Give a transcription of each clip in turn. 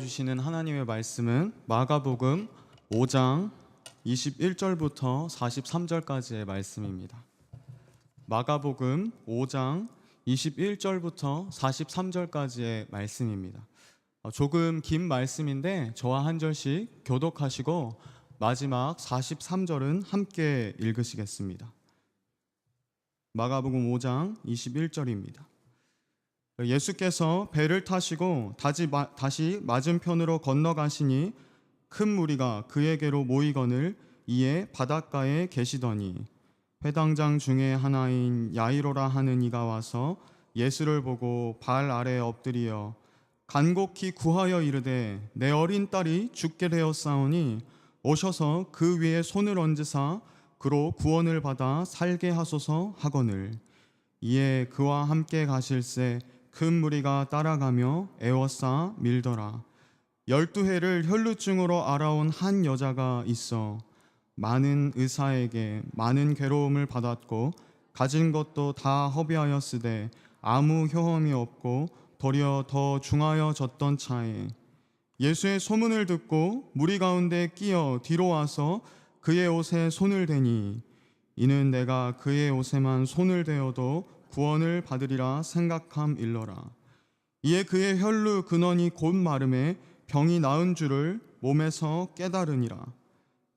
주시는 하나님의 말씀은 마가복음 5장 21절부터 43절까지의 말씀입니다. 마가복음 5장 21절부터 43절까지의 말씀입니다. 조금 긴 말씀인데 저와 한 절씩 교독하시고 마지막 43절은 함께 읽으시겠습니다. 마가복음 5장 21절입니다. 예수께서 배를 타시고 다시 맞은편으로 건너가시니 큰 무리가 그에게로 모이거늘 이에 바닷가에 계시더니 회당장 중에 하나인 야이로라 하는 이가 와서 예수를 보고 발 아래 엎드리어 간곡히 구하여 이르되 내 어린 딸이 죽게 되었사오니 오셔서 그 위에 손을 얹으사 그로 구원을 받아 살게 하소서 하거늘 이에 그와 함께 가실새 큰 무리가 따라가며 애워싸 밀더라. 12해를 혈루증으로 앓아온 한 여자가 있어 많은 의사에게 많은 괴로움을 받았고 가진 것도 다 허비하였으되 아무 효험이 없고 도리어 더 중하여졌던 차에 예수의 소문을 듣고 무리 가운데 끼어 뒤로 와서 그의 옷에 손을 대니 이는 내가 그의 옷에만 손을 대어도 구원을 받으리라 생각함일러라. 이에 그의 혈루 근원이 곧 마름에 병이 나은 줄을 몸에서 깨달으니라.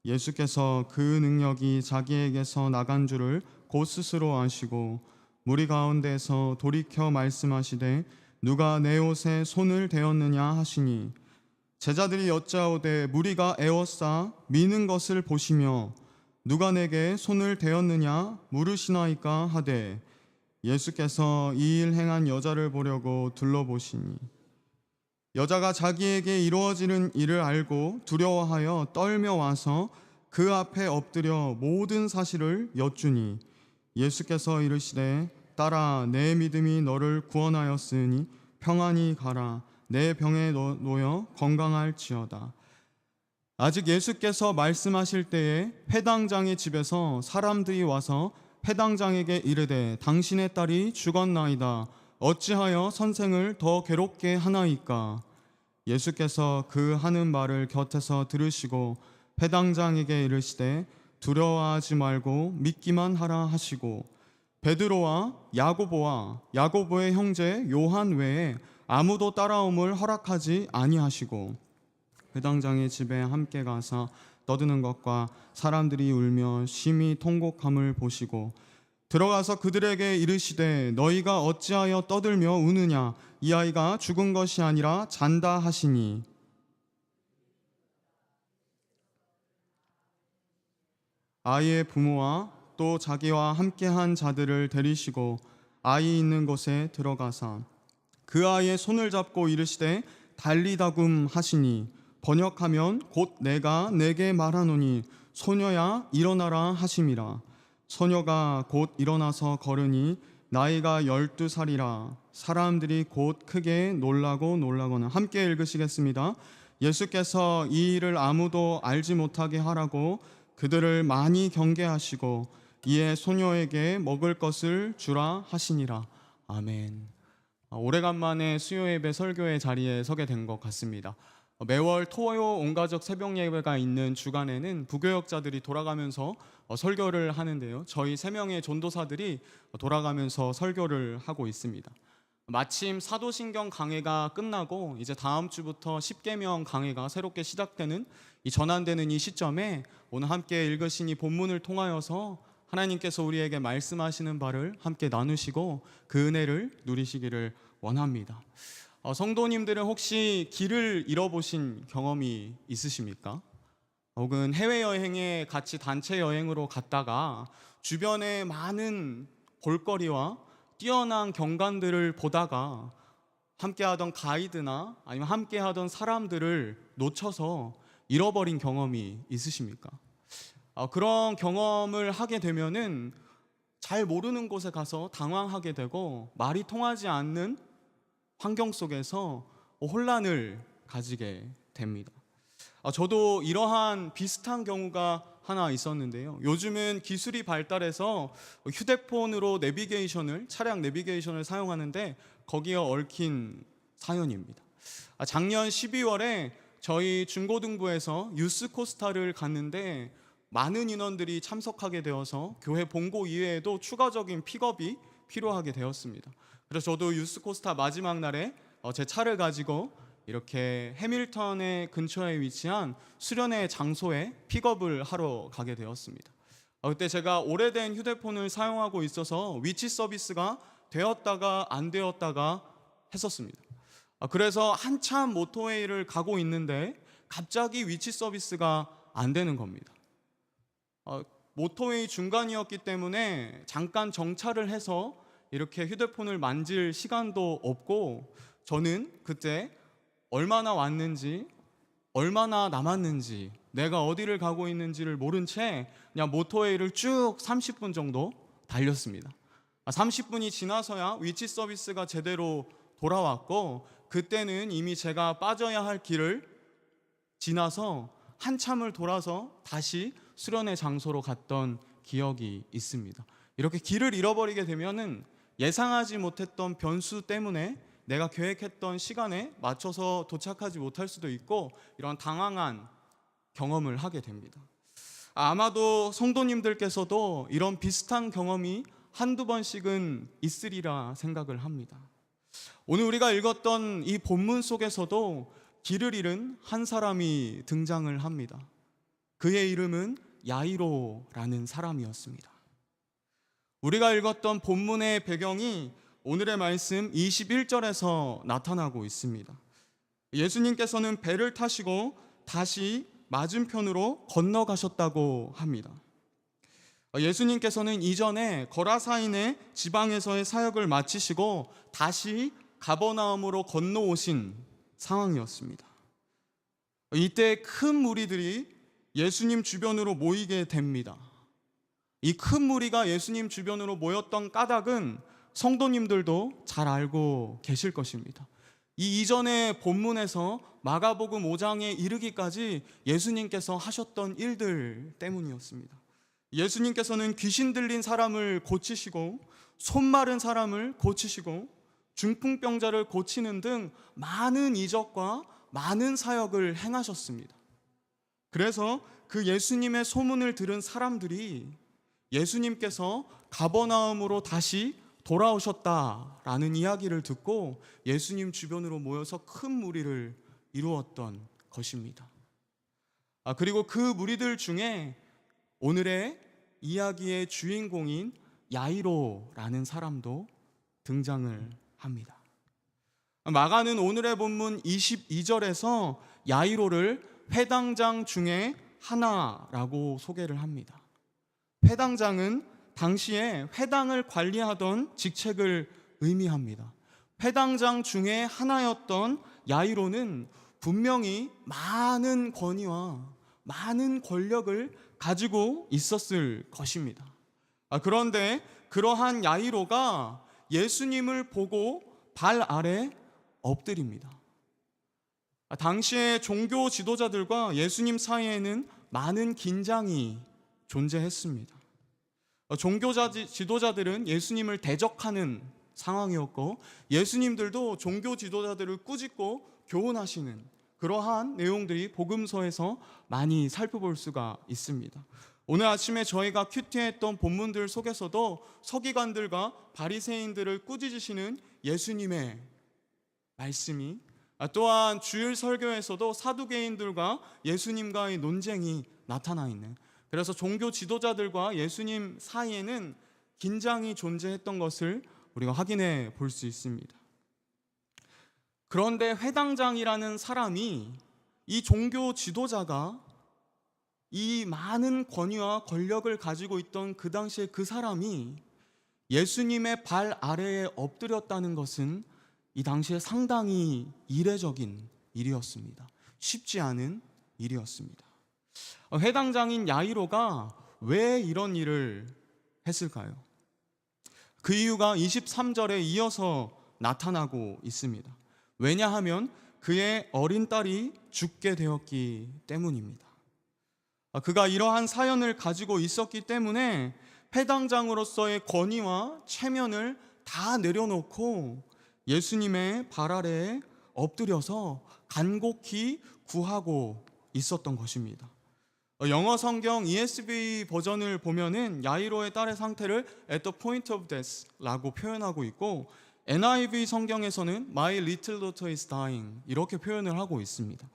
예수께서 그 능력이 자기에게서 나간 줄을 곧 스스로 아시고 무리 가운데서 돌이켜 말씀하시되 누가 내 옷에 손을 대었느냐 하시니 제자들이 여짜오되 무리가 애워싸 미는 것을 보시며 누가 내게 손을 대었느냐 물으시나이까 하되 예수께서 이 일 행한 여자를 보려고 둘러보시니 여자가 자기에게 이루어지는 일을 알고 두려워하여 떨며 와서 그 앞에 엎드려 모든 사실을 여쭈니 예수께서 이르시되 딸아 내 믿음이 너를 구원하였으니 평안히 가라 내 병에 놓여 건강할지어다. 아직 예수께서 말씀하실 때에 회당장의 집에서 사람들이 와서 회당장에게 이르되 당신의 딸이 죽었나이다. 어찌하여 선생을 더 괴롭게 하나이까? 예수께서 그 하는 말을 곁에서 들으시고 회당장에게 이르시되 두려워하지 말고 믿기만 하라 하시고 베드로와 야고보의 형제 요한 외에 아무도 따라옴을 허락하지 아니하시고 회당장의 집에 함께 가서 떠드는 것과 사람들이 울며 심히 통곡함을 보시고 들어가서 그들에게 이르시되 너희가 어찌하여 떠들며 우느냐 이 아이가 죽은 것이 아니라 잔다 하시니 아이의 부모와 또 자기와 함께한 자들을 데리시고 아이 있는 곳에 들어가사 그 아이의 손을 잡고 이르시되 달리다굼 하시니 번역하면 곧 내가 내게 말하노니 소녀야 일어나라 하심이라. 소녀가 곧 일어나서 걸으니 나이가 12살이라. 사람들이 곧 크게 놀라거나 함께 읽으시겠습니다. 예수께서 이 일을 아무도 알지 못하게 하라고 그들을 많이 경계하시고 이에 소녀에게 먹을 것을 주라 하시니라. 아멘. 오래간만에 수요예배 설교의 자리에 서게 된 것 같습니다. 매월 토요 온가족 새벽 예배가 있는 주간에는 부교역자들이 돌아가면서 설교를 하는데요. 저희 3명의 전도사들이 돌아가면서 설교를 하고 있습니다. 마침 사도신경 강해가 끝나고 이제 다음 주부터 십계명 강해가 새롭게 시작되는 전환되는 이 시점에 오늘 함께 읽으신 이 본문을 통하여서 하나님께서 우리에게 말씀하시는 바를 함께 나누시고 그 은혜를 누리시기를 원합니다. 성도님들은 혹시 길을 잃어보신 경험이 있으십니까? 혹은 해외여행에 같이 단체 여행으로 갔다가 주변에 많은 볼거리와 뛰어난 경관들을 보다가 함께하던 가이드나 아니면 함께하던 사람들을 놓쳐서 잃어버린 경험이 있으십니까? 그런 경험을 하게 되면은 잘 모르는 곳에 가서 당황하게 되고 말이 통하지 않는 환경 속에서 혼란을 가지게 됩니다. 저도 이러한 비슷한 경우가 하나 있었는데요. 요즘은 기술이 발달해서 휴대폰으로 차량 내비게이션을 사용하는데 거기에 얽힌 사연입니다. 작년 12월에 저희 중고등부에서 유스코스타를 갔는데 많은 인원들이 참석하게 되어서 교회 본고 이외에도 추가적인 픽업이 필요하게 되었습니다. 그래서 저도 유스코스타 마지막 날에 제 차를 가지고 이렇게 해밀턴의 근처에 위치한 수련회 장소에 픽업을 하러 가게 되었습니다. 그때 제가 오래된 휴대폰을 사용하고 있어서 위치 서비스가 되었다가 안 되었다가 했었습니다. 그래서 한참 모tor웨이를 가고 있는데 갑자기 위치 서비스가 안 되는 겁니다. 모tor웨이 중간이었기 때문에 잠깐 정차를 해서 이렇게 휴대폰을 만질 시간도 없고, 저는 그때 얼마나 왔는지 얼마나 남았는지 내가 어디를 가고 있는지를 모른 채 그냥 모tor웨이를 쭉 30분 정도 달렸습니다. 30분이 지나서야 위치 서비스가 제대로 돌아왔고, 그때는 이미 제가 빠져야 할 길을 지나서 한참을 돌아서 다시 수련회 장소로 갔던 기억이 있습니다. 이렇게 길을 잃어버리게 되면은 예상하지 못했던 변수 때문에 내가 계획했던 시간에 맞춰서 도착하지 못할 수도 있고, 이런 당황한 경험을 하게 됩니다. 아마도 성도님들께서도 이런 비슷한 경험이 한두 번씩은 있으리라 생각을 합니다. 오늘 우리가 읽었던 이 본문 속에서도 길을 잃은 한 사람이 등장을 합니다. 그의 이름은 야이로라는 사람이었습니다. 우리가 읽었던 본문의 배경이 오늘의 말씀 21절에서 나타나고 있습니다. 예수님께서는 배를 타시고 다시 맞은편으로 건너가셨다고 합니다. 예수님께서는 이전에 거라사인의 지방에서의 사역을 마치시고 다시 가버나움으로 건너오신 상황이었습니다. 이때 큰 무리들이 예수님 주변으로 모이게 됩니다. 이 큰 무리가 예수님 주변으로 모였던 까닭은 성도님들도 잘 알고 계실 것입니다. 이 이전의 본문에서 마가복음 5장에 이르기까지 예수님께서 하셨던 일들 때문이었습니다. 예수님께서는 귀신 들린 사람을 고치시고 손 마른 사람을 고치시고 중풍병자를 고치는 등 많은 이적과 많은 사역을 행하셨습니다. 그래서 그 예수님의 소문을 들은 사람들이 예수님께서 가버나움으로 다시 돌아오셨다라는 이야기를 듣고 예수님 주변으로 모여서 큰 무리를 이루었던 것입니다. 그리고 그 무리들 중에 오늘의 이야기의 주인공인 야이로라는 사람도 등장을 합니다. 마가는 오늘의 본문 22절에서 야이로를 회당장 중에 하나라고 소개를 합니다. 회당장은 당시에 회당을 관리하던 직책을 의미합니다. 회당장 중에 하나였던 야이로는 분명히 많은 권위와 많은 권력을 가지고 있었을 것입니다. 그런데 그러한 야이로가 예수님을 보고 발 아래 엎드립니다. 당시의 종교 지도자들과 예수님 사이에는 많은 긴장이 존재했습니다. 종교 지도자들은 예수님을 대적하는 상황이었고, 예수님들도 종교 지도자들을 꾸짖고 교훈하시는 그러한 내용들이 복음서에서 많이 살펴볼 수가 있습니다. 오늘 아침에 저희가 큐티했던 본문들 속에서도 서기관들과 바리새인들을 꾸짖으시는 예수님의 말씀이, 또한 주일 설교에서도 사두개인들과 예수님과의 논쟁이 나타나 있는, 그래서 종교 지도자들과 예수님 사이에는 긴장이 존재했던 것을 우리가 확인해 볼 수 있습니다. 그런데 회당장이라는 사람이, 이 종교 지도자가 이 많은 권위와 권력을 가지고 있던 그 당시에 그 사람이 예수님의 발 아래에 엎드렸다는 것은 이 당시에 상당히 이례적인 일이었습니다. 쉽지 않은 일이었습니다. 회당장인 야이로가 왜 이런 일을 했을까요? 그 이유가 23절에 이어서 나타나고 있습니다. 왜냐하면 그의 어린 딸이 죽게 되었기 때문입니다. 그가 이러한 사연을 가지고 있었기 때문에 회당장으로서의 권위와 체면을 다 내려놓고 예수님의 발 아래에 엎드려서 간곡히 구하고 있었던 것입니다. 영어 성경 ESV 버전을 보면은 야이로의 딸의 상태를 at the point of death라고 표현하고 있고, NIV 성경에서는 My little daughter is dying 이렇게 표현을 하고 있습니다.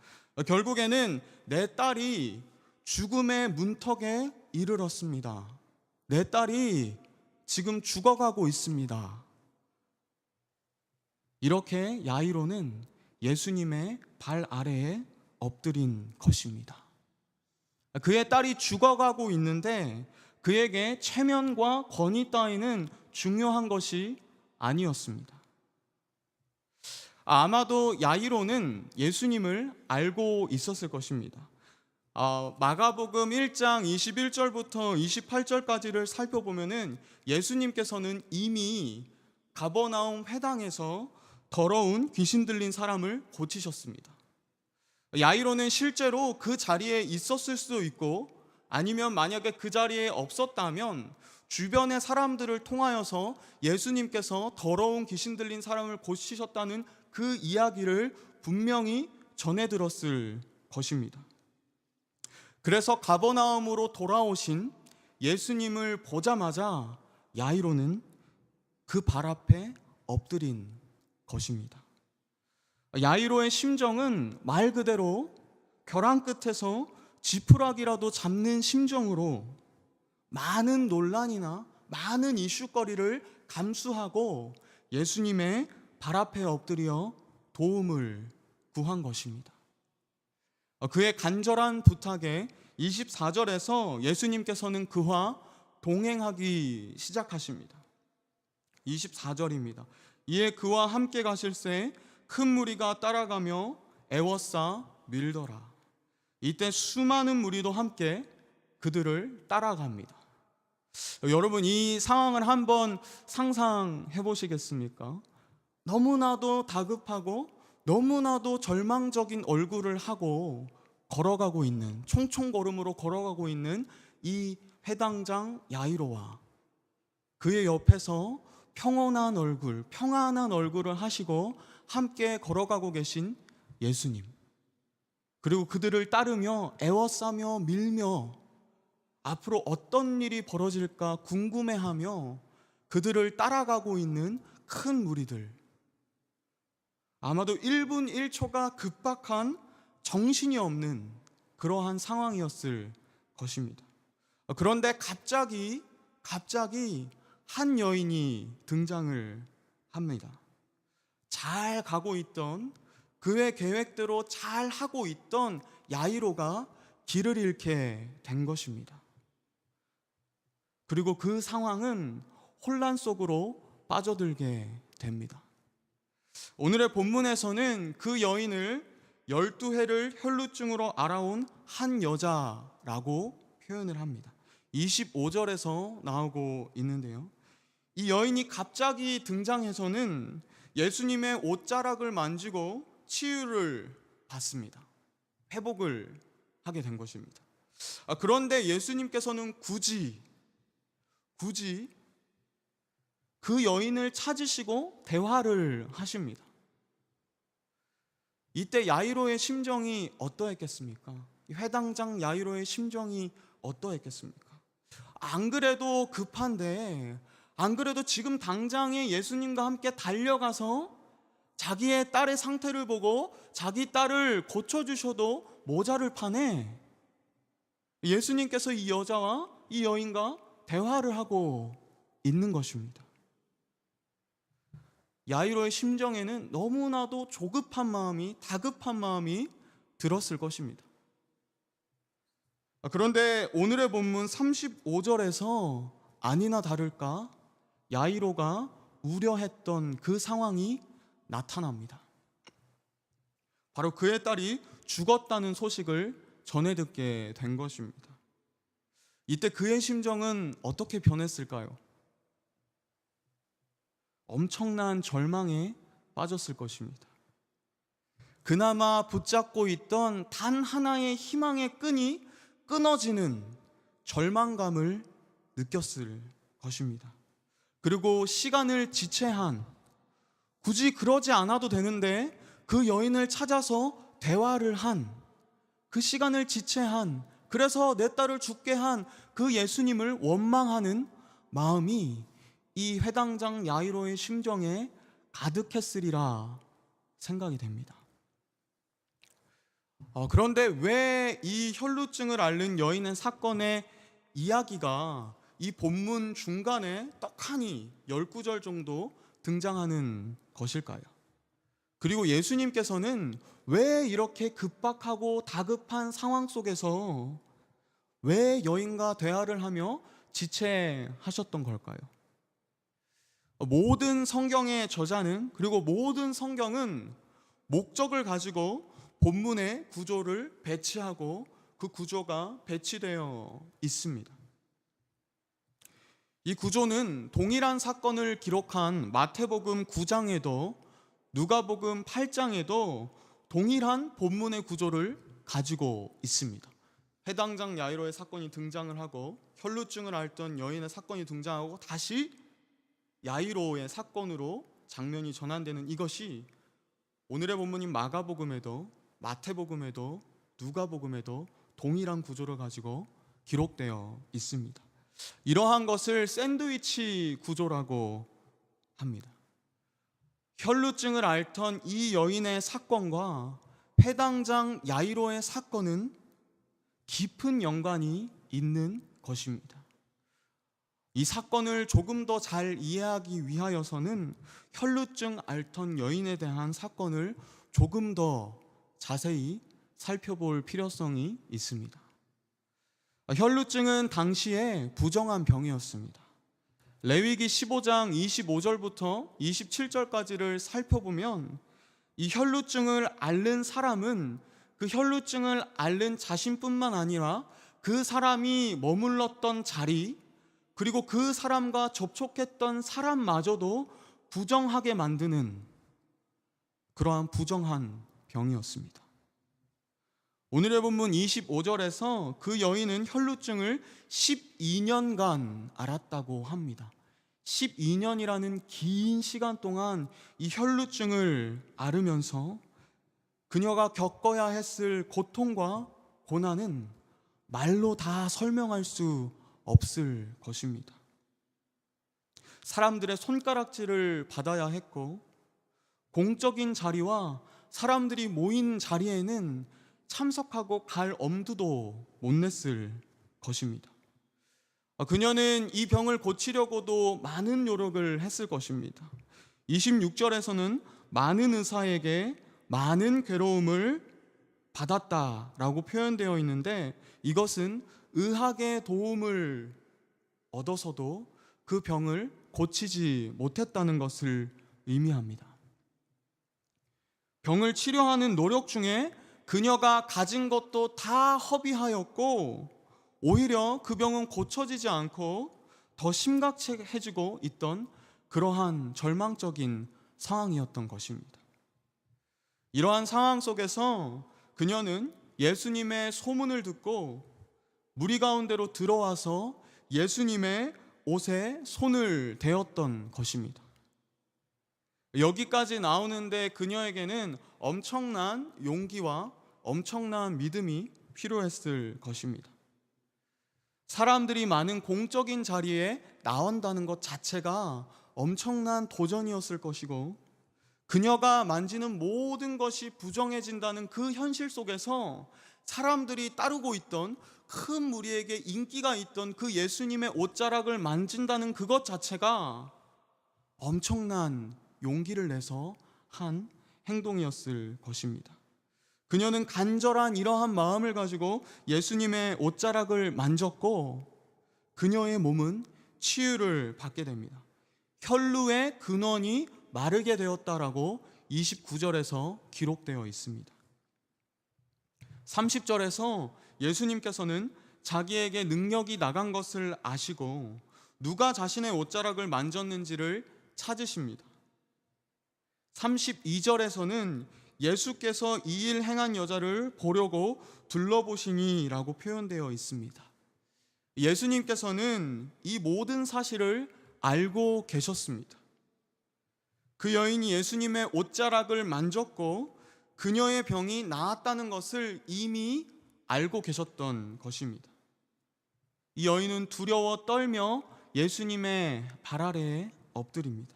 결국에는 내 딸이 죽음의 문턱에 이르렀습니다. 내 딸이 지금 죽어가고 있습니다. 이렇게 야이로는 예수님의 발 아래에 엎드린 것입니다. 그의 딸이 죽어가고 있는데 그에게 체면과 권위 따위는 중요한 것이 아니었습니다. 아마도 야이로는 예수님을 알고 있었을 것입니다. 마가복음 1장 21절부터 28절까지를 살펴보면은 예수님께서는 이미 가버나움 회당에서 더러운 귀신 들린 사람을 고치셨습니다. 야이로는 실제로 그 자리에 있었을 수도 있고, 아니면 만약에 그 자리에 없었다면 주변의 사람들을 통하여서 예수님께서 더러운 귀신 들린 사람을 고치셨다는 그 이야기를 분명히 전해 들었을 것입니다. 그래서 가버나움으로 돌아오신 예수님을 보자마자 야이로는 그 발 앞에 엎드린 것입니다. 야이로의 심정은 말 그대로 벼랑 끝에서 지푸라기라도 잡는 심정으로 많은 논란이나 많은 이슈거리를 감수하고 예수님의 발 앞에 엎드려 도움을 구한 것입니다. 그의 간절한 부탁에 24절에서 예수님께서는 그와 동행하기 시작하십니다. 24절입니다. 이에 그와 함께 가실새 큰 무리가 따라가며 애워싸 밀더라. 이때 수많은 무리도 함께 그들을 따라갑니다. 여러분, 이 상황을 한번 상상해 보시겠습니까? 너무나도 다급하고 너무나도 절망적인 얼굴을 하고 걸어가고 있는, 총총걸음으로 걸어가고 있는 이 회당장 야이로와 그의 옆에서 평온한 얼굴, 평안한 얼굴을 하시고 함께 걸어가고 계신 예수님, 그리고 그들을 따르며 애워싸며 밀며 앞으로 어떤 일이 벌어질까 궁금해하며 그들을 따라가고 있는 큰 무리들. 아마도 1분 1초가 급박한, 정신이 없는 그러한 상황이었을 것입니다. 그런데 갑자기 한 여인이 등장을 합니다. 잘 가고 있던, 그의 계획대로 잘 하고 있던 야이로가 길을 잃게 된 것입니다. 그리고 그 상황은 혼란 속으로 빠져들게 됩니다. 오늘의 본문에서는 그 여인을 12해를 혈루증으로 앓아온 한 여자라고 표현을 합니다. 25절에서 나오고 있는데요, 이 여인이 갑자기 등장해서는 예수님의 옷자락을 만지고 치유를 받습니다. 회복을 하게 된 것입니다. 그런데 예수님께서는 굳이 그 여인을 찾으시고 대화를 하십니다. 이때 야이로의 심정이 어떠했겠습니까? 회당장 야이로의 심정이 어떠했겠습니까? 안 그래도 급한데, 안 그래도 지금 당장에 예수님과 함께 달려가서 자기의 딸의 상태를 보고 자기 딸을 고쳐주셔도 모자를 파네. 예수님께서 이 여자와 이 여인과 대화를 하고 있는 것입니다. 야이로의 심정에는 너무나도 조급한 마음이, 다급한 마음이 들었을 것입니다. 그런데 오늘의 본문 35절에서 아니나 다를까 야이로가 우려했던 그 상황이 나타납니다. 바로 그의 딸이 죽었다는 소식을 전해 듣게 된 것입니다. 이때 그의 심정은 어떻게 변했을까요? 엄청난 절망에 빠졌을 것입니다. 그나마 붙잡고 있던 단 하나의 희망의 끈이 끊어지는 절망감을 느꼈을 것입니다. 그리고 시간을 지체한, 굳이 그러지 않아도 되는데 그 여인을 찾아서 대화를 한, 그 시간을 지체한, 그래서 내 딸을 죽게 한 그 예수님을 원망하는 마음이 이 회당장 야이로의 심정에 가득했으리라 생각이 됩니다. 그런데 왜 이 혈루증을 앓는 여인의 사건의 이야기가 이 본문 중간에 떡하니 10구절 정도 등장하는 것일까요? 그리고 예수님께서는 왜 이렇게 급박하고 다급한 상황 속에서 왜 여인과 대화를 하며 지체하셨던 걸까요? 모든 성경의 저자는, 그리고 모든 성경은 목적을 가지고 본문의 구조를 배치하고 그 구조가 배치되어 있습니다. 이 구조는 동일한 사건을 기록한 마태복음 9장에도 누가복음 8장에도 동일한 본문의 구조를 가지고 있습니다. 회당장 야이로의 사건이 등장을 하고 혈루증을 앓던 여인의 사건이 등장하고 다시 야이로의 사건으로 장면이 전환되는 이것이 오늘의 본문인 마가복음에도 마태복음에도 누가복음에도 동일한 구조를 가지고 기록되어 있습니다. 이러한 것을 샌드위치 구조라고 합니다. 혈루증을 앓던 이 여인의 사건과 회당장 야이로의 사건은 깊은 연관이 있는 것입니다. 이 사건을 조금 더 잘 이해하기 위하여서는 혈루증 앓던 여인에 대한 사건을 조금 더 자세히 살펴볼 필요성이 있습니다. 혈루증은 당시에 부정한 병이었습니다. 레위기 15장 25절부터 27절까지를 살펴보면 이 혈루증을 앓는 사람은 그 혈루증을 앓는 자신뿐만 아니라 그 사람이 머물렀던 자리, 그리고 그 사람과 접촉했던 사람마저도 부정하게 만드는 그러한 부정한 병이었습니다. 오늘의 본문 25절에서 그 여인은 혈루증을 12년간 앓았다고 합니다. 12년이라는 긴 시간 동안 이 혈루증을 앓으면서 그녀가 겪어야 했을 고통과 고난은 말로 다 설명할 수 없을 것입니다. 사람들의 손가락질을 받아야 했고, 공적인 자리와 사람들이 모인 자리에는 참석하고 갈 엄두도 못 냈을 것입니다. 그녀는 이 병을 고치려고도 많은 노력을 했을 것입니다. 26절에서는 많은 의사에게 많은 괴로움을 받았다라고 표현되어 있는데, 이것은 의학의 도움을 얻어서도 그 병을 고치지 못했다는 것을 의미합니다. 병을 치료하는 노력 중에 그녀가 가진 것도 다 허비하였고, 오히려 그 병은 고쳐지지 않고 더 심각해지고 있던 그러한 절망적인 상황이었던 것입니다. 이러한 상황 속에서 그녀는 예수님의 소문을 듣고 무리 가운데로 들어와서 예수님의 옷에 손을 대었던 것입니다. 여기까지 나오는데 그녀에게는 엄청난 용기와 엄청난 믿음이 필요했을 것입니다. 사람들이 많은 공적인 자리에 나온다는 것 자체가 엄청난 도전이었을 것이고, 그녀가 만지는 모든 것이 부정해진다는 그 현실 속에서 사람들이 따르고 있던 큰 무리에게 인기가 있던 그 예수님의 옷자락을 만진다는 그것 자체가 엄청난 용기를 내서 한 행동이었을 것입니다. 그녀는 간절한 이러한 마음을 가지고 예수님의 옷자락을 만졌고, 그녀의 몸은 치유를 받게 됩니다. 혈루의 근원이 마르게 되었다라고 29절에서 기록되어 있습니다. 30절에서 예수님께서는 자기에게 능력이 나간 것을 아시고 누가 자신의 옷자락을 만졌는지를 찾으십니다. 32절에서는 예수께서 이 일 행한 여자를 보려고 둘러보시니 라고 표현되어 있습니다. 예수님께서는 이 모든 사실을 알고 계셨습니다. 그 여인이 예수님의 옷자락을 만졌고 그녀의 병이 나았다는 것을 이미 알고 계셨던 것입니다. 이 여인은 두려워 떨며 예수님의 발 아래에 엎드립니다.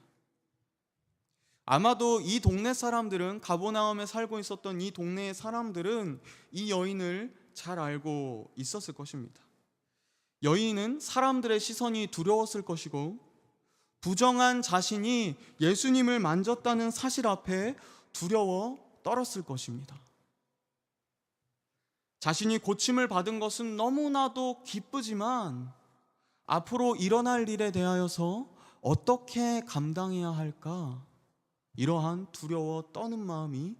아마도 이 동네 사람들은, 가버나움에 살고 있었던 이 동네의 사람들은 이 여인을 잘 알고 있었을 것입니다. 여인은 사람들의 시선이 두려웠을 것이고, 부정한 자신이 예수님을 만졌다는 사실 앞에 두려워 떨었을 것입니다. 자신이 고침을 받은 것은 너무나도 기쁘지만 앞으로 일어날 일에 대하여서 어떻게 감당해야 할까? 이러한 두려워 떠는 마음이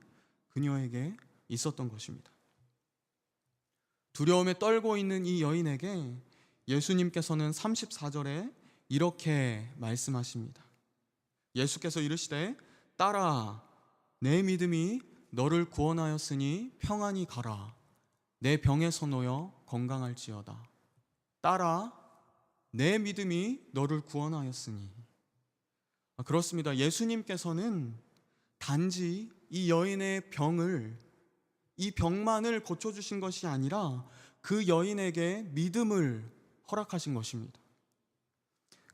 그녀에게 있었던 것입니다. 두려움에 떨고 있는 이 여인에게 예수님께서는 34절에 이렇게 말씀하십니다. 예수께서 이르시되 딸아, 내 믿음이 너를 구원하였으니 평안히 가라. 내 병에서 놓여 건강할지어다. 딸아, 내 믿음이 너를 구원하였으니. 그렇습니다. 예수님께서는 단지 이 여인의 병을, 이 병만을 고쳐주신 것이 아니라 그 여인에게 믿음을 허락하신 것입니다.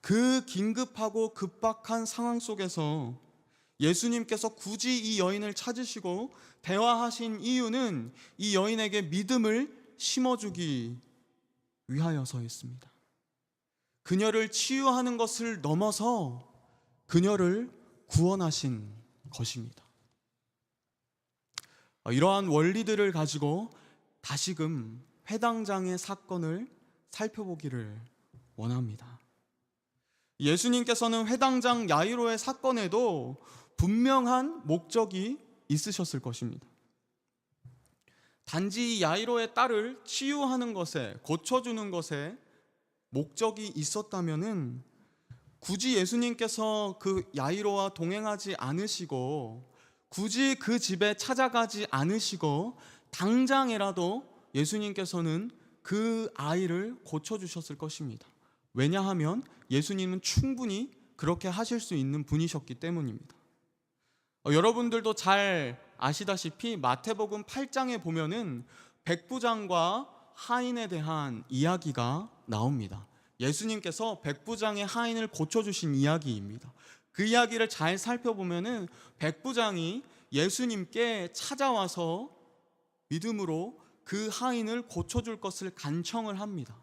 그 긴급하고 급박한 상황 속에서 예수님께서 굳이 이 여인을 찾으시고 대화하신 이유는 이 여인에게 믿음을 심어주기 위하여서였습니다. 그녀를 치유하는 것을 넘어서 그녀를 구원하신 것입니다. 이러한 원리들을 가지고 다시금 회당장의 사건을 살펴보기를 원합니다. 예수님께서는 회당장 야이로의 사건에도 분명한 목적이 있으셨을 것입니다. 단지 야이로의 딸을 치유하는 것에, 고쳐주는 것에 목적이 있었다면은 굳이 예수님께서 그 야이로와 동행하지 않으시고, 굳이 그 집에 찾아가지 않으시고, 당장이라도 예수님께서는 그 아이를 고쳐주셨을 것입니다. 왜냐하면 예수님은 충분히 그렇게 하실 수 있는 분이셨기 때문입니다. 여러분들도 잘 아시다시피 마태복음 8장에 보면은 백부장과 하인에 대한 이야기가 나옵니다. 예수님께서 백부장의 하인을 고쳐주신 이야기입니다. 그 이야기를 잘 살펴보면은 백부장이 예수님께 찾아와서 믿음으로 그 하인을 고쳐줄 것을 간청을 합니다.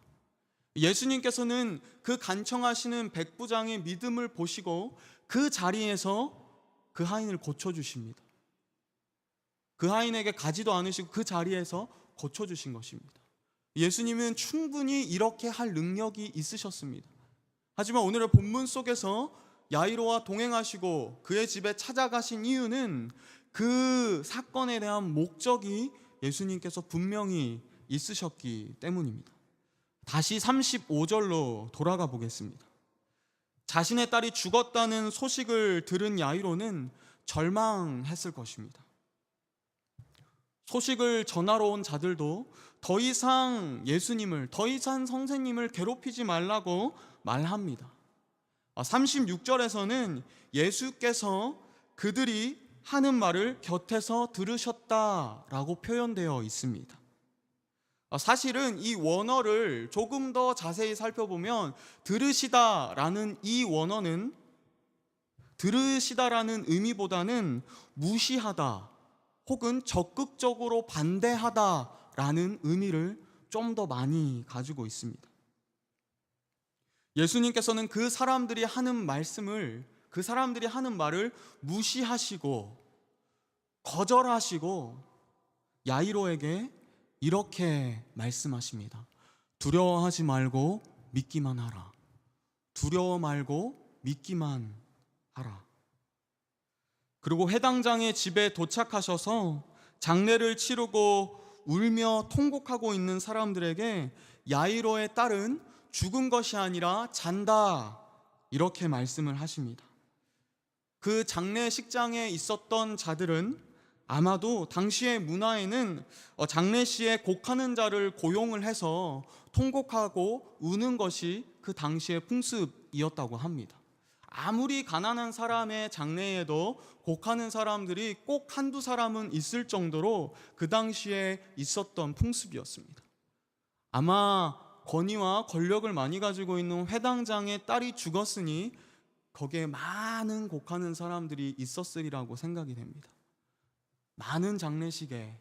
예수님께서는 그 간청하시는 백부장의 믿음을 보시고 그 자리에서 그 하인을 고쳐주십니다. 그 하인에게 가지도 않으시고 그 자리에서 고쳐주신 것입니다. 예수님은 충분히 이렇게 할 능력이 있으셨습니다. 하지만 오늘의 본문 속에서 야이로와 동행하시고 그의 집에 찾아가신 이유는 그 사건에 대한 목적이 예수님께서 분명히 있으셨기 때문입니다. 다시 35절로 돌아가 보겠습니다. 자신의 딸이 죽었다는 소식을 들은 야이로는 절망했을 것입니다. 소식을 전하러 온 자들도 더 이상 예수님을, 더 이상 선생님을 괴롭히지 말라고 말합니다. 36절에서는 예수께서 그들이 하는 말을 곁에서 들으셨다라고 표현되어 있습니다. 사실은 이 원어를 조금 더 자세히 살펴보면 들으시다라는 이 원어는 들으시다라는 의미보다는 무시하다 혹은 적극적으로 반대하다라는 의미를 좀 더 많이 가지고 있습니다. 예수님께서는 그 사람들이 하는 말씀을, 그 사람들이 하는 말을 무시하시고 거절하시고 야이로에게 이렇게 말씀하십니다. 두려워하지 말고 믿기만 하라. 두려워 말고 믿기만 하라. 그리고 회당장의 집에 도착하셔서 장례를 치르고 울며 통곡하고 있는 사람들에게 야이로의 딸은 죽은 것이 아니라 잔다, 이렇게 말씀을 하십니다. 그 장례식장에 있었던 자들은 아마도 당시의 문화에는 장례시에 곡하는 자를 고용을 해서 통곡하고 우는 것이 그 당시의 풍습이었다고 합니다. 아무리 가난한 사람의 장래에도 곡하는 사람들이 꼭 한두 사람은 있을 정도로 그 당시에 있었던 풍습이었습니다. 아마 권위와 권력을 많이 가지고 있는 회당장의 딸이 죽었으니 거기에 많은 곡하는 사람들이 있었으리라고 생각이 됩니다. 많은 장례식에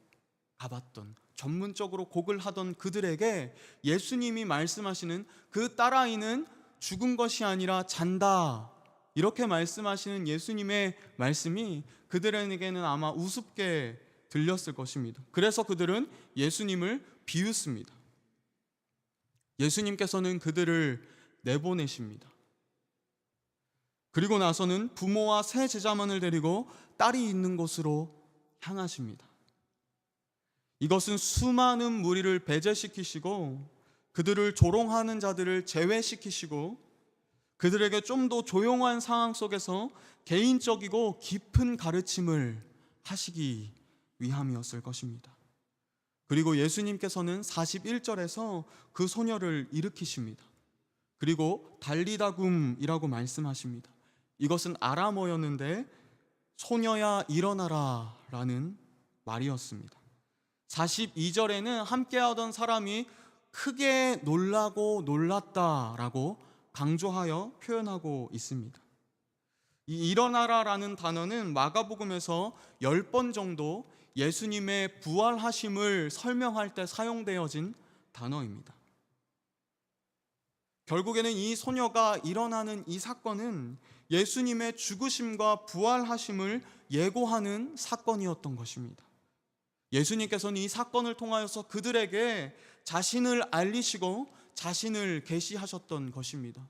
가봤던, 전문적으로 곡을 하던 그들에게 예수님이 말씀하시는 그 딸아이는 죽은 것이 아니라 잔다, 이렇게 말씀하시는 예수님의 말씀이 그들에게는 아마 우습게 들렸을 것입니다. 그래서 그들은 예수님을 비웃습니다. 예수님께서는 그들을 내보내십니다. 그리고 나서는 부모와 세 제자만을 데리고 딸이 있는 곳으로 향하십니다. 이것은 수많은 무리를 배제시키시고 그들을 조롱하는 자들을 제외시키시고 그들에게 좀 더 조용한 상황 속에서 개인적이고 깊은 가르침을 하시기 위함이었을 것입니다. 그리고 예수님께서는 41절에서 그 소녀를 일으키십니다. 그리고 달리다굼이라고 말씀하십니다. 이것은 아람어였는데 소녀야 일어나라 라는 말이었습니다. 42절에는 함께하던 사람이 크게 놀라고 놀랐다라고 강조하여 표현하고 있습니다. 이 일어나라라는 단어는 마가복음에서 10번 정도 예수님의 부활하심을 설명할 때 사용되어진 단어입니다. 결국에는 이 소녀가 일어나는 이 사건은 예수님의 죽으심과 부활하심을 예고하는 사건이었던 것입니다. 예수님께서는 이 사건을 통하여서 그들에게 자신을 알리시고 자신을 계시하셨던 것입니다.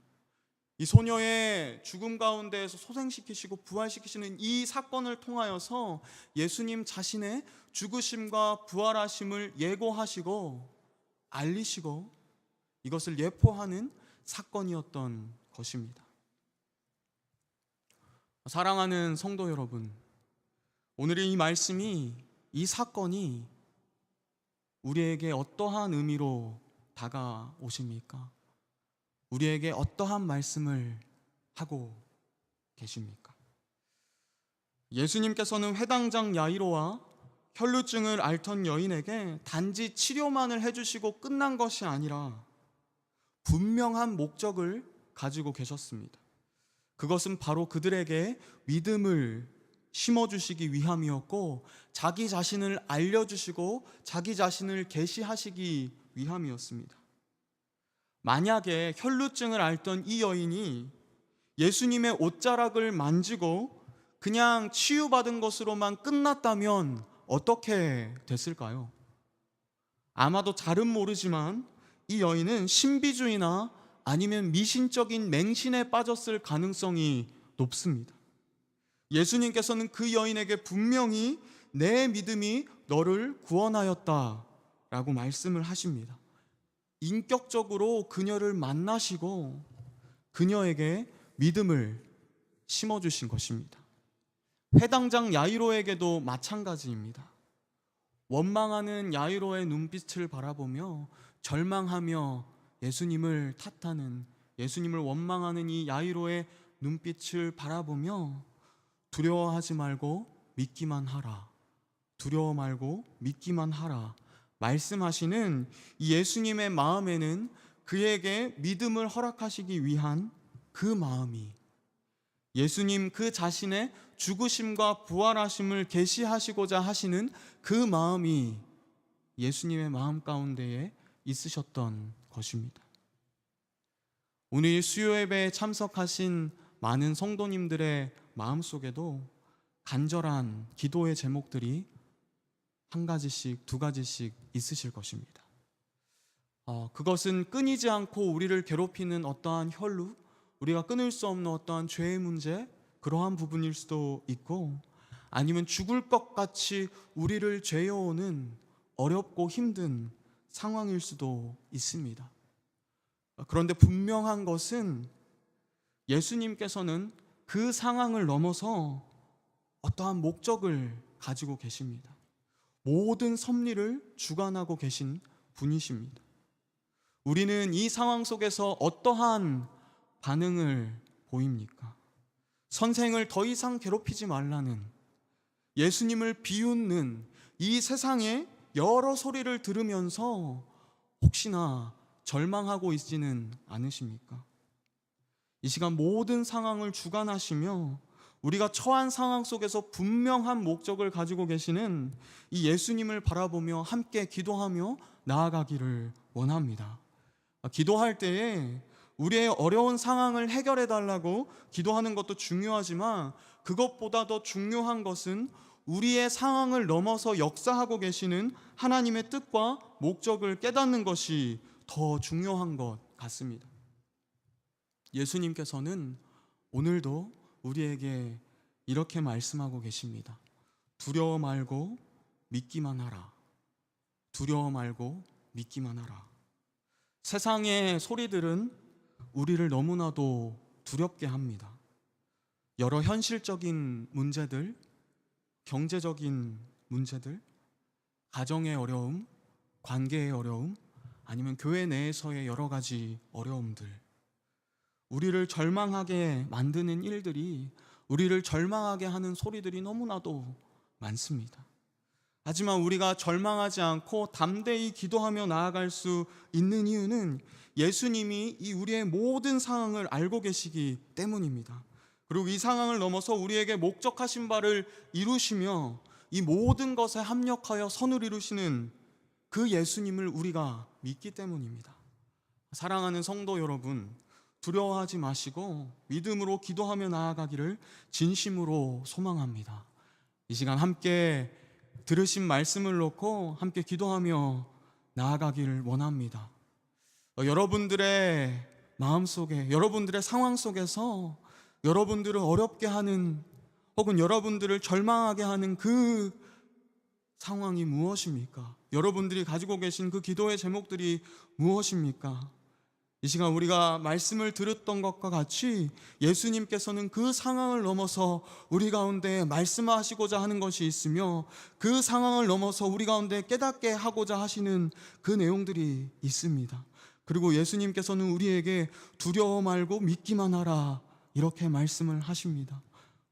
이 소녀의 죽음 가운데에서 소생시키시고 부활시키시는 이 사건을 통하여서 예수님 자신의 죽으심과 부활하심을 예고하시고 알리시고 이것을 예포하는 사건이었던 것입니다. 사랑하는 성도 여러분, 오늘의 이 말씀이, 이 사건이 우리에게 어떠한 의미로 다가오십니까? 우리에게 어떠한 말씀을 하고 계십니까? 예수님께서는 회당장 야이로와 혈루증을 앓던 여인에게 단지 치료만을 해주시고 끝난 것이 아니라 분명한 목적을 가지고 계셨습니다. 그것은 바로 그들에게 믿음을 심어주시기 위함이었고 자기 자신을 알려주시고 자기 자신을 계시하시기 위함이었습니다. 만약에 혈루증을 앓던 이 여인이 예수님의 옷자락을 만지고 그냥 치유받은 것으로만 끝났다면 어떻게 됐을까요? 아마도 잘은 모르지만 이 여인은 신비주의나 아니면 미신적인 맹신에 빠졌을 가능성이 높습니다. 예수님께서는 그 여인에게 분명히 내 믿음이 너를 구원하였다 라고 말씀을 하십니다. 인격적으로 그녀를 만나시고 그녀에게 믿음을 심어주신 것입니다. 회당장 야이로에게도 마찬가지입니다. 원망하는 야이로의 눈빛을 바라보며 절망하며 예수님을 탓하는, 예수님을 원망하는 이 야이로의 눈빛을 바라보며 두려워하지 말고 믿기만 하라, 두려워 말고 믿기만 하라 말씀하시는 이 예수님의 마음에는 그에게 믿음을 허락하시기 위한 그 마음이, 예수님 그 자신의 죽으심과 부활하심을 계시하시고자 하시는 그 마음이 예수님의 마음 가운데에 있으셨던 것입니다. 오늘 수요 예배에 참석하신 많은 성도님들의 마음속에도 간절한 기도의 제목들이 한 가지씩, 두 가지씩 있으실 것입니다. 그것은 끊이지 않고 우리를 괴롭히는 어떠한 혈루, 우리가 끊을 수 없는 어떠한 죄의 문제, 그러한 부분일 수도 있고, 아니면 죽을 것 같이 우리를 죄어오는 어렵고 힘든 상황일 수도 있습니다. 그런데 분명한 것은 예수님께서는 그 상황을 넘어서 어떠한 목적을 가지고 계십니다. 모든 섭리를 주관하고 계신 분이십니다. 우리는 이 상황 속에서 어떠한 반응을 보입니까? 선생을 더 이상 괴롭히지 말라는, 예수님을 비웃는 이 세상의 여러 소리를 들으면서 혹시나 절망하고 있지는 않으십니까? 이 시간 모든 상황을 주관하시며 우리가 처한 상황 속에서 분명한 목적을 가지고 계시는 이 예수님을 바라보며 함께 기도하며 나아가기를 원합니다. 기도할 때에 우리의 어려운 상황을 해결해 달라고 기도하는 것도 중요하지만 그것보다 더 중요한 것은 우리의 상황을 넘어서 역사하고 계시는 하나님의 뜻과 목적을 깨닫는 것이 더 중요한 것 같습니다. 예수님께서는 오늘도 우리에게 이렇게 말씀하고 계십니다. 두려워 말고 믿기만 하라. 두려워 말고 믿기만 하라. 세상의 소리들은 우리를 너무나도 두렵게 합니다. 여러 현실적인 문제들, 경제적인 문제들, 가정의 어려움, 관계의 어려움, 아니면 교회 내에서의 여러 가지 어려움들, 우리를 절망하게 만드는 일들이, 우리를 절망하게 하는 소리들이 너무나도 많습니다. 하지만 우리가 절망하지 않고 담대히 기도하며 나아갈 수 있는 이유는 예수님이 이 우리의 모든 상황을 알고 계시기 때문입니다. 그리고 이 상황을 넘어서 우리에게 목적하신 바를 이루시며 이 모든 것에 합력하여 선을 이루시는 그 예수님을 우리가 믿기 때문입니다. 사랑하는 성도 여러분, 두려워하지 마시고 믿음으로 기도하며 나아가기를 진심으로 소망합니다. 이 시간 함께 들으신 말씀을 놓고 함께 기도하며 나아가기를 원합니다. 여러분들의 마음속에, 여러분들의 상황 속에서 여러분들을 어렵게 하는, 혹은 여러분들을 절망하게 하는 그 상황이 무엇입니까? 여러분들이 가지고 계신 그 기도의 제목들이 무엇입니까? 이 시간 우리가 말씀을 들었던 것과 같이 예수님께서는 그 상황을 넘어서 우리 가운데 말씀하시고자 하는 것이 있으며 그 상황을 넘어서 우리 가운데 깨닫게 하고자 하시는 그 내용들이 있습니다. 그리고 예수님께서는 우리에게 두려워 말고 믿기만 하라, 이렇게 말씀을 하십니다.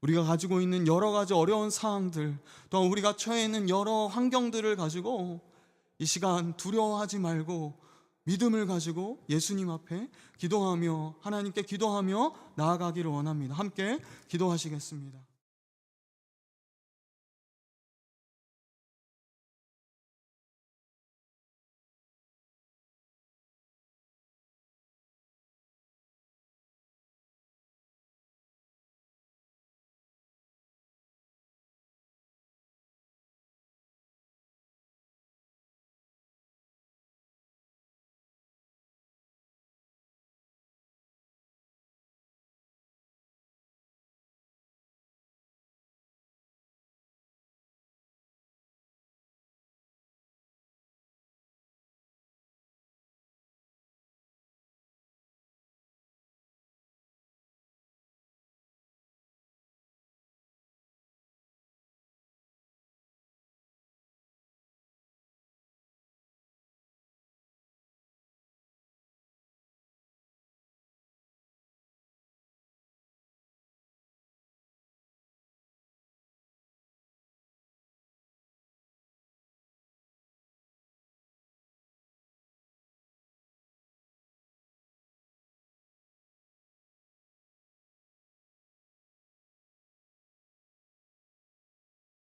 우리가 가지고 있는 여러 가지 어려운 상황들, 또한 우리가 처해 있는 여러 환경들을 가지고 이 시간 두려워하지 말고 믿음을 가지고 예수님 앞에 기도하며 하나님께 기도하며 나아가기를 원합니다. 함께 기도하시겠습니다.